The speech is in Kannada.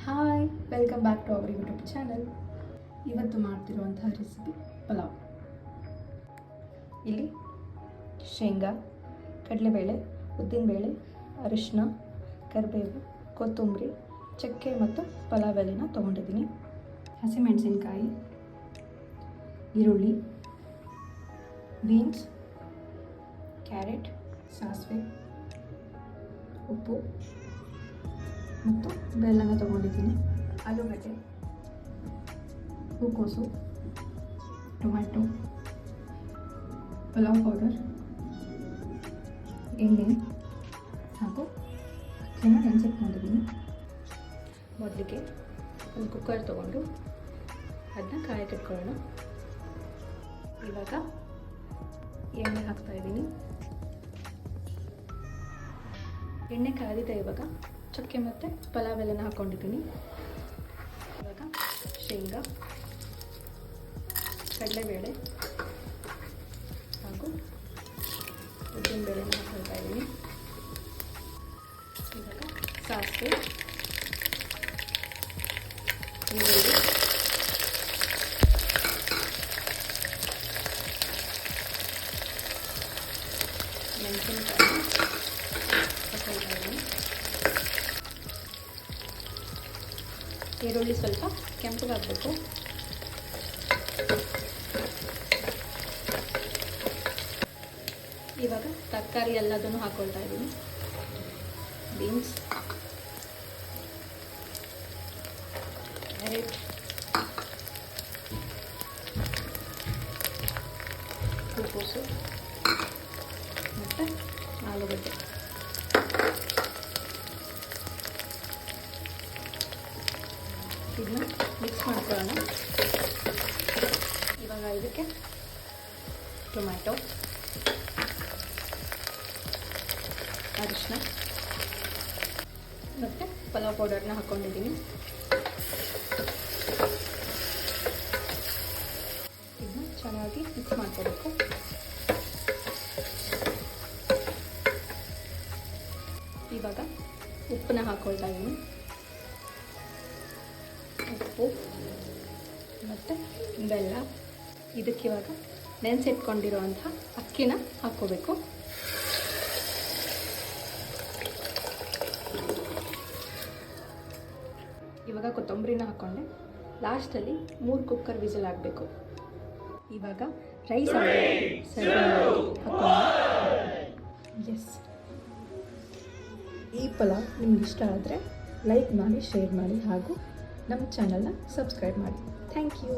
Hi, welcome back to our YouTube channel. ಇವತ್ತು ಮಾಡ್ತಿರುವಂತಹ ರೆಸಿಪಿ ಪಲಾವ್. ಇಲ್ಲಿ ಶೇಂಗಾ, ಕಡಲೆಬೇಳೆ, ಉದ್ದಿನಬೇಳೆ, ಅರಿಶಿನ, ಕರಿಬೇವು, ಕೊತ್ತಂಬರಿ, ಚಕ್ಕೆ ಮತ್ತು ಪಲಾವ್ ಎಲೆನ ತೊಗೊಂಡಿದ್ದೀನಿ. ಹಸಿಮೆಣಸಿನ್ಕಾಯಿ, ಈರುಳ್ಳಿ, ಬೀನ್ಸ್, ಕ್ಯಾರೆಟ್, ಸಾಸಿವೆ, ಉಪ್ಪು ಮತ್ತು ಬೆಲ್ಲನ ತೊಗೊಂಡಿದ್ದೀನಿ. ಆಲೂಗಡ್ಡೆ, ಹೂಕೋಸು, ಟೊಮ್ಯಾಟೊ, ಪಲಾವ್ ಪೌಡರ್, ಎಣ್ಣೆ ಹಾಗೂ ಅಕ್ಕಿನ ನೆನೆಸಿಟ್ಕೊಂಡಿದ್ದೀನಿ. ಮೊದಲಿಗೆ ಒಂದು ಕುಕ್ಕರ್ ತೊಗೊಂಡು ಅದನ್ನ ಕಾಯಕ್ಕಿಟ್ಕೊಳ್ಳೋಣ. ಇವಾಗ ಎಣ್ಣೆ ಹಾಕ್ತಾಯಿದ್ದೀನಿ. ಎಣ್ಣೆ ಕಾದಿದೆ. ಇವಾಗ ಚಕ್ಕೆ ಮತ್ತು ಪಲಾವ್ ಎಲೆನ ಹಾಕ್ಕೊಂಡಿದ್ದೀನಿ. ಇವಾಗ ಶೇಂಗಾ, ಕಡಲೆಬೇಳೆ ಹಾಗೂ ಉದ್ದಿನಬೇಳೆನ ಹಾಕ್ಕೊಳ್ತಾ ಇದ್ದೀನಿ. ಇವಾಗ ಸಾಸಿವೆ, ಈರುಳ್ಳಿ, ಮೆಣಸಿನಕಾಯಿ ಹಾಕ್ಕೊಳ್ತಾ ಇದ್ದೀನಿ. ಈರುಳ್ಳಿ ಸ್ವಲ್ಪ ಕೆಂಪಗಾಗಬೇಕು. ಇವಾಗ ತರಕಾರಿ ಎಲ್ಲದನ್ನು ಹಾಕ್ಕೊಳ್ತಾ ಇದ್ದೀನಿ. ಬೀನ್ಸ್, ಕ್ಯಾರೆಟ್, ಹೂಕೋಸು ಮತ್ತು ಆಲೂಗಡ್ಡೆ. ಇದನ್ನ ಮಿಕ್ಸ್ ಮಾಡ್ಕೊಳ್ಳೋಣ. ಇವಾಗ ಇದಕ್ಕೆ ಟೊಮ್ಯಾಟೊ, ಅರಿಶಿನ ಮತ್ತು ಪಲಾವ್ ಪೌಡರ್ನ ಹಾಕ್ಕೊಂಡಿದ್ದೀನಿ. ಇದನ್ನ ಚೆನ್ನಾಗಿ ಮಿಕ್ಸ್ ಮಾಡ್ಕೋಬೇಕು. ಇವಾಗ ಉಪ್ಪನ್ನ ಹಾಕ್ಕೊಳ್ತಾ ಇದ್ದೀನಿ. ಉಪ್ಪು ಮತ್ತು ಬೆಲ್ಲ. ಇದಕ್ಕೆ ಇವಾಗ ನೆನೆಸಿಟ್ಕೊಂಡಿರುವಂಥ ಅಕ್ಕಿನ ಹಾಕ್ಕೋಬೇಕು. ಇವಾಗ ಕೊತ್ತಂಬರಿನ ಹಾಕ್ಕೊಂಡೆ. ಲಾಸ್ಟಲ್ಲಿ 3 ಕುಕ್ಕರ್ ವಿಸಿಲ್ ಆಗಬೇಕು. ಇವಾಗ ರೈಸ್ ಹಾಕ್ಕೊಂಡು ಎಸ್. ಈ ಪಲಾವ್ ನಿಮ್ಗೆ ಇಷ್ಟ ಆದರೆ ಲೈಕ್ ಮಾಡಿ, ಶೇರ್ ಮಾಡಿ ಹಾಗೂ ನಮ್ಮ ಚಾನಲ್ನ ಸಬ್ಸ್ಕ್ರೈಬ್ ಮಾಡಿ. Thank you.